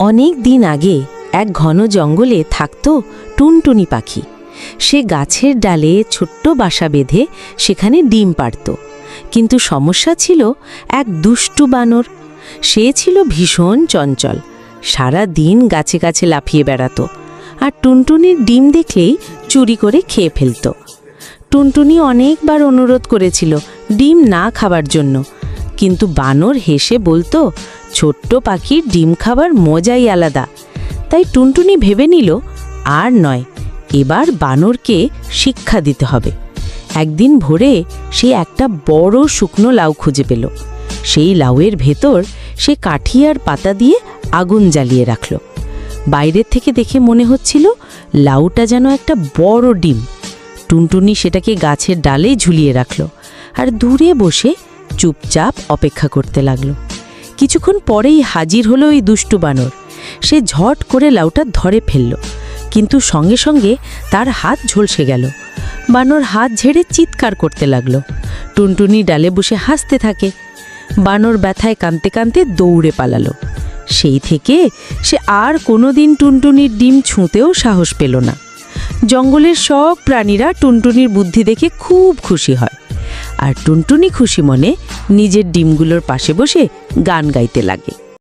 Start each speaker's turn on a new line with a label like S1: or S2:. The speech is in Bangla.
S1: অনেক দিন আগে এক ঘন জঙ্গলে থাকত টুনটুনি পাখি। সে গাছের ডালে ছোট্ট বাসা বেঁধে সেখানে ডিম পাড়ত। কিন্তু সমস্যা ছিল এক দুষ্টু বানর। সে ছিল ভীষণ চঞ্চল, সারা দিন গাছে গাছে লাফিয়ে বেড়াতো, আর টুনটুনির ডিম দেখলেই চুরি করে খেয়ে ফেলত। টুনটুনি অনেকবার অনুরোধ করেছিল ডিম না খাবার জন্য, কিন্তু বানর হেসে বলতো ছোট্ট পাখির ডিম খাবার মজাই আলাদা। তাই টুনটুনি ভেবে নিল আর নয়, এবার বানরকে শিক্ষা দিতে হবে। একদিন ভোরে সে একটা বড় শুকনো লাউ খুঁজে পেল। সেই লাউয়ের ভেতর সে কাঠি আর পাতা দিয়ে আগুন জ্বালিয়ে রাখল। বাইরের থেকে দেখে মনে হচ্ছিল লাউটা যেন একটা বড় ডিম। টুনটুনি সেটাকে গাছের ডালেই ঝুলিয়ে রাখল আর দূরে বসে চুপচাপ অপেক্ষা করতে লাগলো। কিছুক্ষণ পরেই হাজির হলো ওই দুষ্টু বানর। সে ঝট করে লাউটা ধরে ফেলল, কিন্তু সঙ্গে সঙ্গে তার হাত ঝলসে গেল। বানর হাত ঝেড়ে চিৎকার করতে লাগলো। টুনটুনি ডালে বসে হাসতে থাকে। বানর ব্যথায় কাঁদতে কাঁদতে দৌড়ে পালালো। সেই থেকে সে আর কোনোদিন টুনটুনির ডিম ছুঁতেও সাহস পেল না। জঙ্গলের সব প্রাণীরা টুনটুনির বুদ্ধি দেখে খুব খুশি হয়, আর টুনটুনি খুশি মনে নিজের ডিমগুলোর পাশে বসে গান গাইতে লাগে।